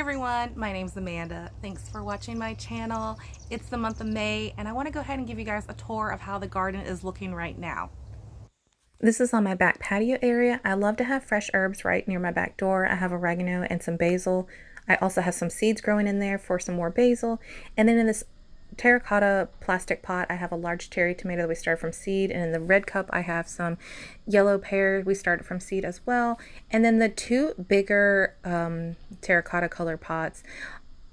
everyone, my name's Amanda. Thanks for watching my channel. It's the month of May and I want to go ahead and give you guys a tour of how the garden is looking right now. This is on my back patio area. I love to have fresh herbs right near my back door. I have oregano and some basil. I also have some seeds growing in there for some more basil. And then in this terracotta plastic pot, I have a large cherry tomato that we started from seed, and in the red cup I have some yellow pear we started from seed as well. And then the two bigger terracotta color pots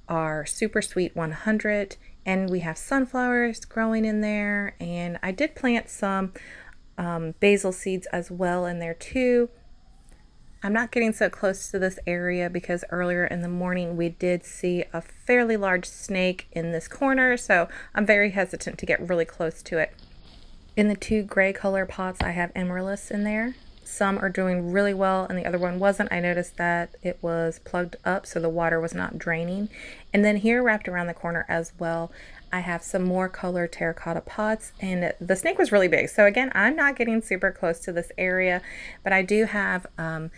are Super Sweet 100, and we have sunflowers growing in there, and I did plant some basil seeds as well in there too. I'm not getting so close to this area because earlier in the morning we did see a fairly large snake in this corner, so I'm very hesitant to get really close to it. In the two gray color pots I have amaryllis in there. Some are doing really well and the other one wasn't. I noticed that it was plugged up so the water was not draining. And then here wrapped around the corner as well, I have some more colored terracotta pots, and the snake was really big. So again, I'm not getting super close to this area, but I do have, I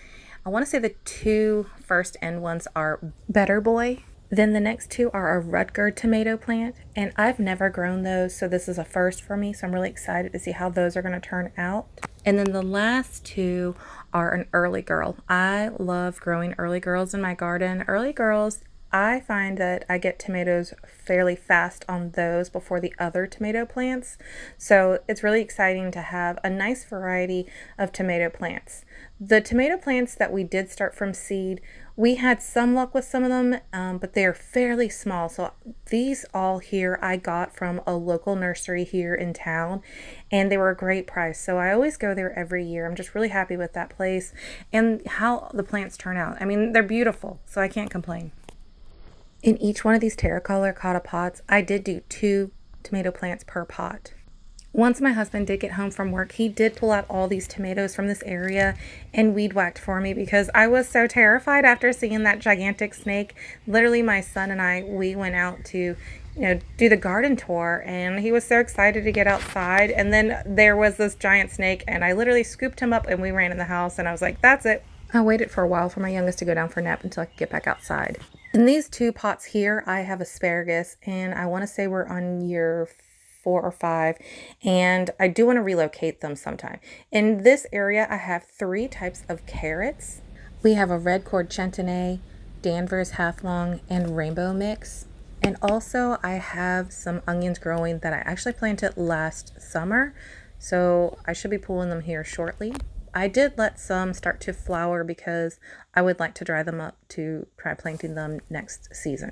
want to say the two first end ones are Better Boy. Then the next two are a Rutger tomato plant, and I've never grown those, so this is a first for me, so I'm really excited to see how those are going to turn out. And then the last two are an early girl. I love growing early girls in my garden. Early girls, I find that I get tomatoes fairly fast on those before the other tomato plants. So it's really exciting to have a nice variety of tomato plants. The tomato plants that we did start from seed, we had some luck with some of them, but they're fairly small. So these all here I got from a local nursery here in town, and they were a great price. So I always go there every year. I'm just really happy with that place and how the plants turn out. I mean, they're beautiful, so I can't complain. In each one of these terracotta pots, I did do 2 tomato plants per pot. Once my husband did get home from work, he did pull out all these tomatoes from this area and weed whacked for me because I was so terrified after seeing that gigantic snake. Literally, my son and I, we went out to, do the garden tour, and he was so excited to get outside. And then there was this giant snake, and I literally scooped him up and we ran in the house, and I was like, that's it. I waited for a while for my youngest to go down for a nap until I could get back outside. In these 2 pots here, I have asparagus, and I want to say we're on year 4 or 5, and I do want to relocate them sometime. In this area, I have 3 types of carrots. We have a red cord chantenay, Danvers half long, and rainbow mix. And also I have some onions growing that I actually planted last summer, so I should be pulling them here shortly. I did let some start to flower because I would like to dry them up to try planting them next season.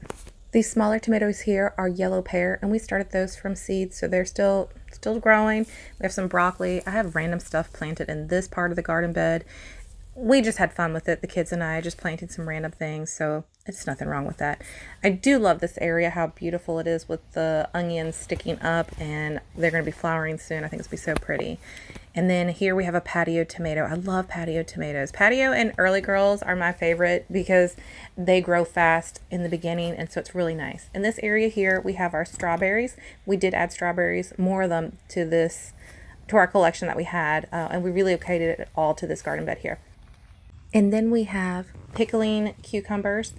These smaller tomatoes here are yellow pear, and we started those from seeds, so they're still growing. We have some broccoli. I have random stuff planted in this part of the garden bed. We just had fun with it, the kids and I, just planting some random things, so it's nothing wrong with that. I do love this area, how beautiful it is with the onions sticking up, and they're going to be flowering soon. I think it's going to be so pretty. And then here we have a patio tomato. I love patio tomatoes. Patio and early girls are my favorite because they grow fast in the beginning, and so it's really nice. In this area here, we have our strawberries. We did add strawberries, more of them, to our collection that we had, and we relocated it all to this garden bed here. And then we have pickling cucumbers.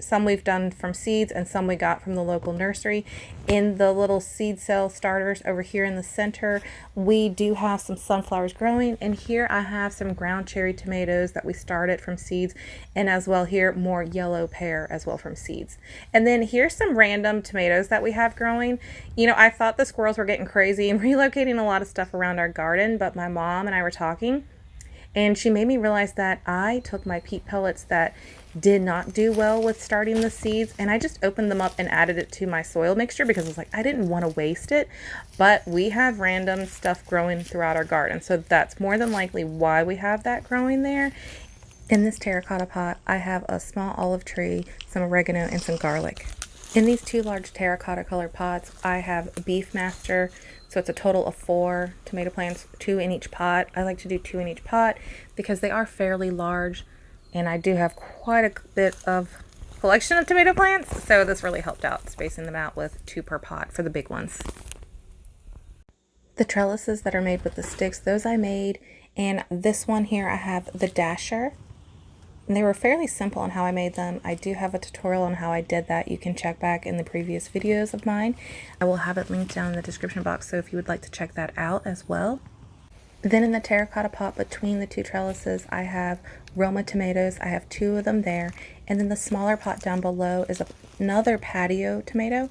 Some we've done from seeds and some we got from the local nursery. In the little seed cell starters over here in the center, we do have some sunflowers growing. And here I have some ground cherry tomatoes that we started from seeds. And as well here, more yellow pear as well from seeds. And then here's some random tomatoes that we have growing. I thought the squirrels were getting crazy and relocating a lot of stuff around our garden, but my mom and I were talking, and she made me realize that I took my peat pellets that did not do well with starting the seeds, and I just opened them up and added it to my soil mixture because I was like, I didn't want to waste it. But we have random stuff growing throughout our garden, so that's more than likely why we have that growing there. In this terracotta pot, I have a small olive tree, some oregano, and some garlic. In these 2 large terracotta colored pots, I have Beef Master. So it's a total of 4 tomato plants, 2 in each pot. I like to do 2 in each pot because they are fairly large, and I do have quite a bit of collection of tomato plants. So this really helped out, spacing them out with 2 per pot for the big ones. The trellises that are made with the sticks, those I made. And this one here, I have the Dasher. And they were fairly simple on how I made them. I do have a tutorial on how I did that. You can check back in the previous videos of mine. I will have it linked down in the description box, so if you would like to check that out as well. Then in the terracotta pot between the two trellises, I have Roma tomatoes. I have 2 of them there. And then the smaller pot down below is another patio tomato.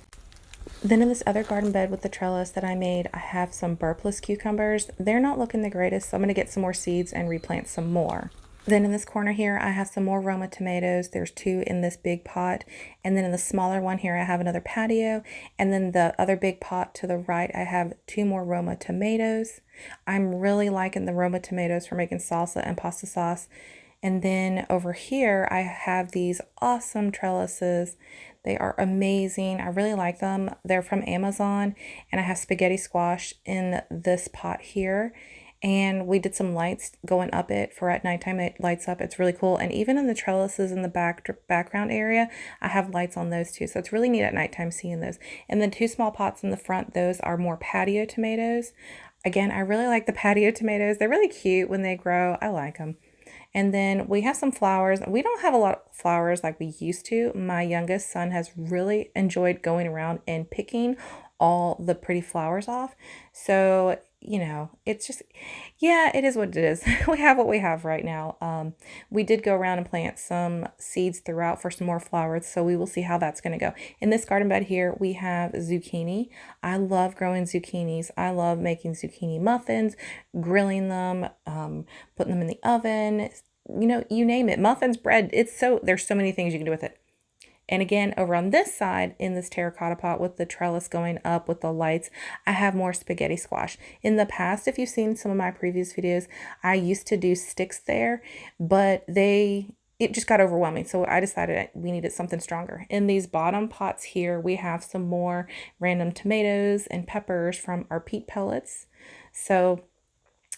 Then in this other garden bed with the trellis that I made, I have some burpless cucumbers. They're not looking the greatest, so I'm going to get some more seeds and replant some more. Then in this corner here, I have some more Roma tomatoes. There's 2 in this big pot. And then in the smaller one here, I have another patio. And then the other big pot to the right, I have 2 more Roma tomatoes. I'm really liking the Roma tomatoes for making salsa and pasta sauce. And then over here, I have these awesome trellises. They are amazing. I really like them. They're from Amazon. And I have spaghetti squash in this pot here. And we did some lights going up it for at nighttime. It lights up. It's really cool. And even in the trellises in the background area, I have lights on those too. So it's really neat at nighttime seeing those. And the 2 small pots in the front, those are more patio tomatoes. Again, I really like the patio tomatoes. They're really cute when they grow. I like them. And then we have some flowers. We don't have a lot of flowers like we used to. My youngest son has really enjoyed going around and picking all the pretty flowers off. So, you know, it's just, yeah, it is what it is. We have what we have right now. We did go around and plant some seeds throughout for some more flowers, so we will see how that's going to go. In this garden bed here, we have zucchini. I love growing zucchinis. I love making zucchini muffins, grilling them, putting them in the oven, you know, you name it. Muffins, bread, there's so many things you can do with it. And again, over on this side, in this terracotta pot with the trellis going up with the lights, I have more spaghetti squash. In the past, if you've seen some of my previous videos, I used to do sticks there, but it just got overwhelming. So I decided we needed something stronger. In these bottom pots here, we have some more random tomatoes and peppers from our peat pellets. So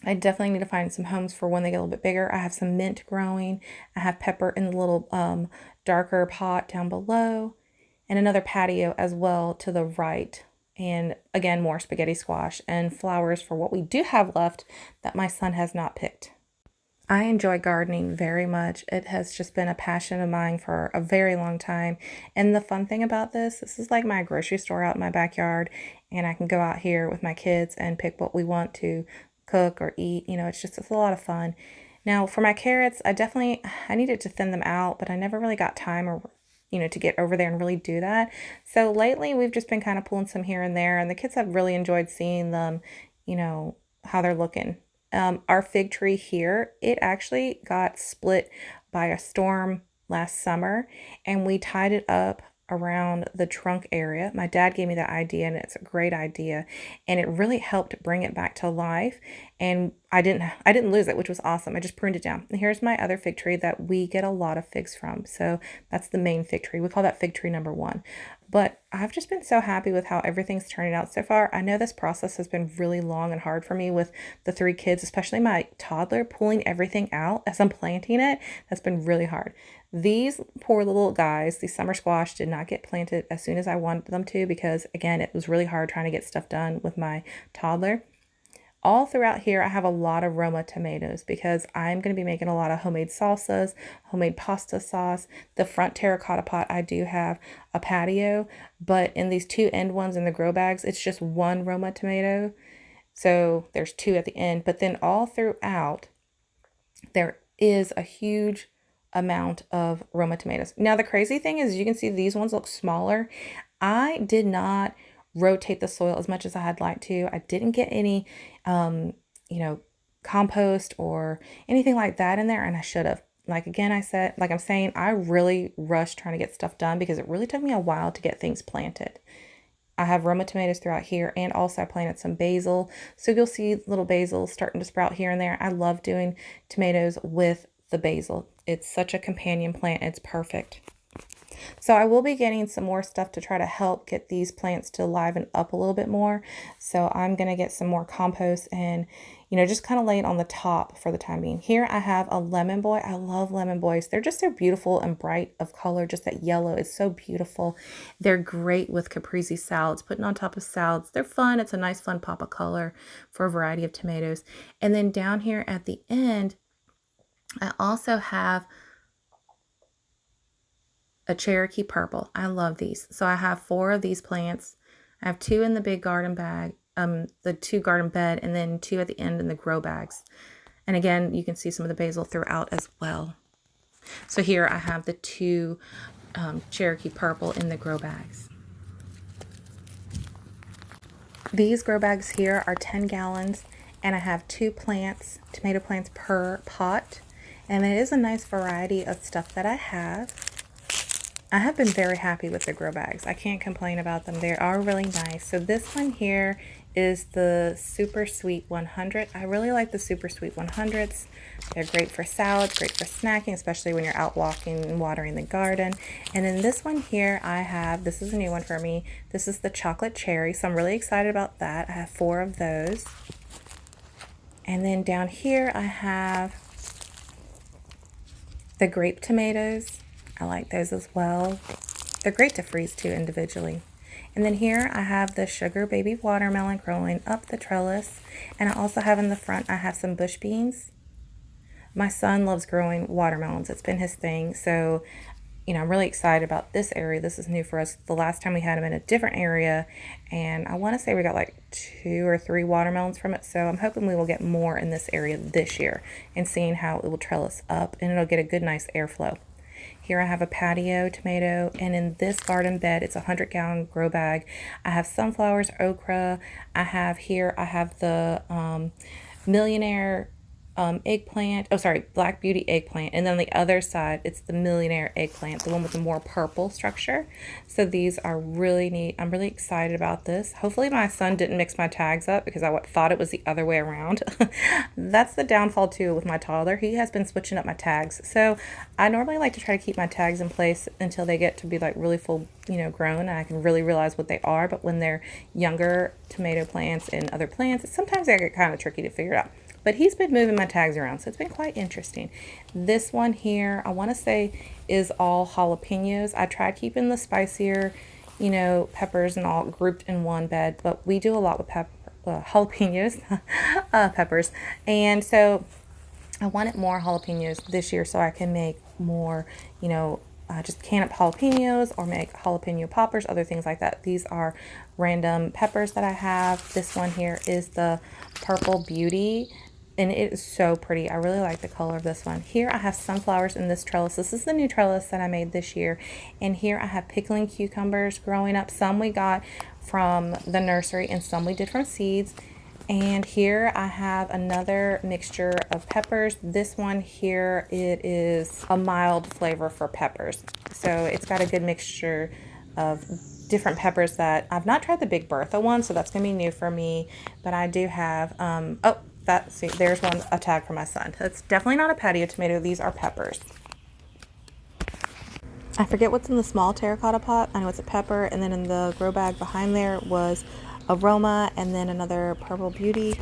I definitely need to find some homes for when they get a little bit bigger. I have some mint growing. I have pepper in the little darker pot down below, and another patio as well to the right. And again, more spaghetti squash and flowers for what we do have left that my son has not picked. I enjoy gardening very much. It has just been a passion of mine for a very long time. And the fun thing about this is like my grocery store out in my backyard, and I can go out here with my kids and pick what we want to cook or eat. You know, it's a lot of fun. Now for my carrots, I needed to thin them out, but I never really got time or, you know, to get over there and really do that. So lately we've just been kind of pulling some here and there, and the kids have really enjoyed seeing them, you know, how they're looking. Our fig tree here, it actually got split by a storm last summer, and we tied it up around the trunk area. My dad gave me that idea, and it's a great idea, and it really helped bring it back to life. And I didn't lose it, which was awesome. I just pruned it down. And here's my other fig tree that we get a lot of figs from. So that's the main fig tree. We call that fig tree number 1. But I've just been so happy with how everything's turning out so far. I know this process has been really long and hard for me with the 3 kids, especially my toddler, pulling everything out as I'm planting it. That's been really hard. These poor little guys, these summer squash, did not get planted as soon as I wanted them to because, again, it was really hard trying to get stuff done with my toddler. All throughout here, I have a lot of Roma tomatoes because I'm going to be making a lot of homemade salsas, homemade pasta sauce. The front terracotta pot, I do have a patio, but in these 2 end ones in the grow bags, it's just 1 Roma tomato. So there's 2 at the end, but then all throughout, there is a huge amount of Roma tomatoes. Now, the crazy thing is you can see these ones look smaller. I did not rotate the soil as much as I had liked to. I didn't get any, you know, compost or anything like that in there, and I should have. Like I'm saying, I really rushed trying to get stuff done because it really took me a while to get things planted. I have Roma tomatoes throughout here, and also I planted some basil. So you'll see little basil starting to sprout here and there. I love doing tomatoes with the basil. It's such a companion plant. It's perfect. So I will be getting some more stuff to try to help get these plants to liven up a little bit more. So I'm going to get some more compost and, you know, just kind of lay it on the top for the time being. Here I have a lemon boy. I love lemon boys. They're just so beautiful and bright of color. Just that yellow is so beautiful. They're great with caprese salads, putting on top of salads. They're fun. It's a nice fun pop of color for a variety of tomatoes. And then down here at the end, I also have a Cherokee purple. I love these. So I have 4 of these plants. I have 2 in the big garden bag, the 2 garden bed, and then 2 at the end in the grow bags. And again, you can see some of the basil throughout as well. So here I have the 2 Cherokee purple in the grow bags. These grow bags here are 10 gallons, and I have 2 plants, tomato plants per pot. And it is a nice variety of stuff that I have. I have been very happy with the grow bags. I can't complain about them. They are really nice. So this one here is the Super Sweet 100. I really like the Super Sweet 100s. They're great for salads, great for snacking, especially when you're out walking and watering the garden. And then this one here I have, this is a new one for me. This is the chocolate cherry. So I'm really excited about that. I have 4 of those. And then down here I have the grape tomatoes. I like those as well. They're great to freeze too individually. And then here I have the sugar baby watermelon growing up the trellis. And I also have in the front, I have some bush beans. My son loves growing watermelons. It's been his thing. So, you know, I'm really excited about this area. This is new for us. The last time we had him in a different area, and I want to say we got like 2 or 3 watermelons from it. So I'm hoping we will get more in this area this year and seeing how it will trellis up, and it'll get a good, nice airflow. Here I have a patio tomato, and in this garden bed, it's a 100-gallon grow bag. I have sunflowers, okra. I have the millionaire eggplant. Oh, sorry, Black Beauty eggplant. And then on the other side, it's the millionaire eggplant, the one with the more purple structure. So these are really neat. I'm really excited about this. Hopefully my son didn't mix my tags up because I thought it was the other way around. That's the downfall too with my toddler. He has been switching up my tags. So I normally like to try to keep my tags in place until they get to be like really full, you know, grown, and I can really realize what they are. But when they're younger tomato plants and other plants, sometimes they get kind of tricky to figure it out. But he's been moving my tags around, so it's been quite interesting. This one here, I want to say, is all jalapenos. I tried keeping the spicier, you know, peppers and all grouped in one bed, but we do a lot with jalapenos, peppers. And so I wanted more jalapenos this year so I can make more, you know, just can up jalapenos or make jalapeno poppers, other things like that. These are random peppers that I have. This one here is the Purple Beauty, and it is so pretty. I really like the color of this one. Here I have sunflowers in this trellis. This is the new trellis that I made this year. And here I have pickling cucumbers growing up. Some we got from the nursery and some we did from seeds. And here I have another mixture of peppers. This one here, it is a mild flavor for peppers. So it's got a good mixture of different peppers that I've not tried the Big Bertha one, so that's gonna be new for me. But I do have, see, there's one, a tag for my son. That's definitely not a patio tomato. These are peppers. I forget what's in the small terracotta pot. I know it's a pepper, and then in the grow bag behind there was aroma, and then another Purple Beauty.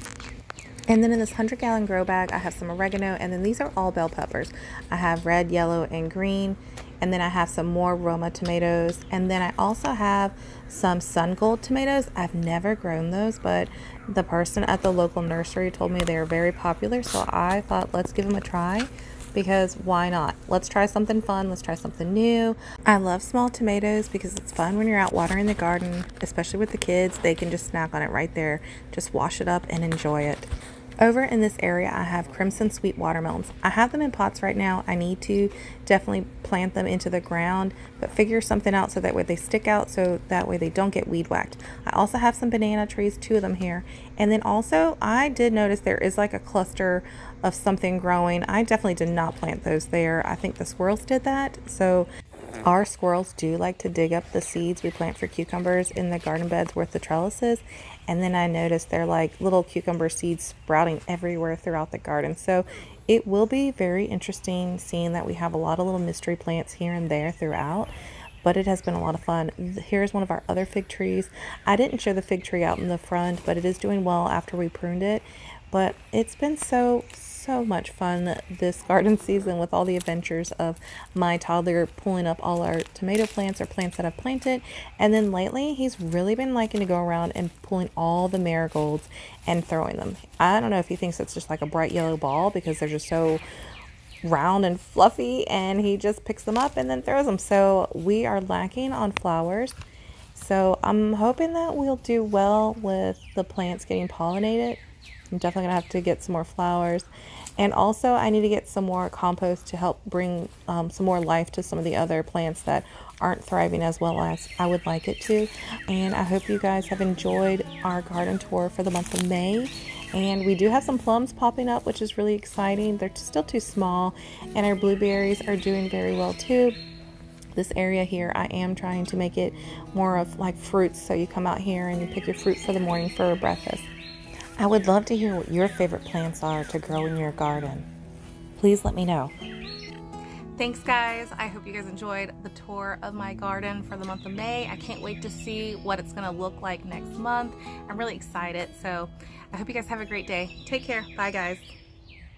And then in this 100-gallon grow bag, I have some oregano, and then these are all bell peppers. I have red, yellow, and green, and then I have some more Roma tomatoes, and then I also have some Sun Gold tomatoes. I've never grown those, but the person at the local nursery told me they are very popular, so I thought let's give them a try. Because why not? Let's try something fun. Let's try something new. I love small tomatoes because it's fun when you're out watering the garden, especially with the kids. They can just snack on it right there. Just wash it up and enjoy it. Over in this area, I have crimson sweet watermelons. I have them in pots right now. I need to definitely plant them into the ground, but figure something out so that way they stick out, so that way they don't get weed whacked. I also have some banana trees, 2 of them here. And then also, I did notice there is like a cluster of something growing. I definitely did not plant those there. I think the squirrels did that. So our squirrels do like to dig up the seeds we plant for cucumbers in the garden beds with the trellises. And then I noticed they're like little cucumber seeds sprouting everywhere throughout the garden. So it will be very interesting seeing that we have a lot of little mystery plants here and there throughout. But it has been a lot of fun. Here's one of our other fig trees. I didn't show the fig tree out in the front, but it is doing well after we pruned it. But it's been so much fun this garden season with all the adventures of my toddler pulling up all our tomato plants or plants that I've planted. And then lately he's really been liking to go around and pulling all the marigolds and throwing them. I don't know if he thinks it's just like a bright yellow ball because they're just so round and fluffy, and he just picks them up and then throws them. So we are lacking on flowers. So I'm hoping that we'll do well with the plants getting pollinated. I'm definitely gonna have to get some more flowers. And also I need to get some more compost to help bring some more life to some of the other plants that aren't thriving as well as I would like it to. And I hope you guys have enjoyed our garden tour for the month of May. And we do have some plums popping up, which is really exciting. They're still too small, and our blueberries are doing very well too. This area here, I am trying to make it more of like fruits, so you come out here and you pick your fruit for the morning for breakfast. I would love to hear what your favorite plants are to grow in your garden. Please let me know. Thanks guys, I hope you guys enjoyed the tour of my garden for the month of May. I can't wait to see what it's gonna look like next month. I'm really excited, so I hope you guys have a great day. Take care, bye guys.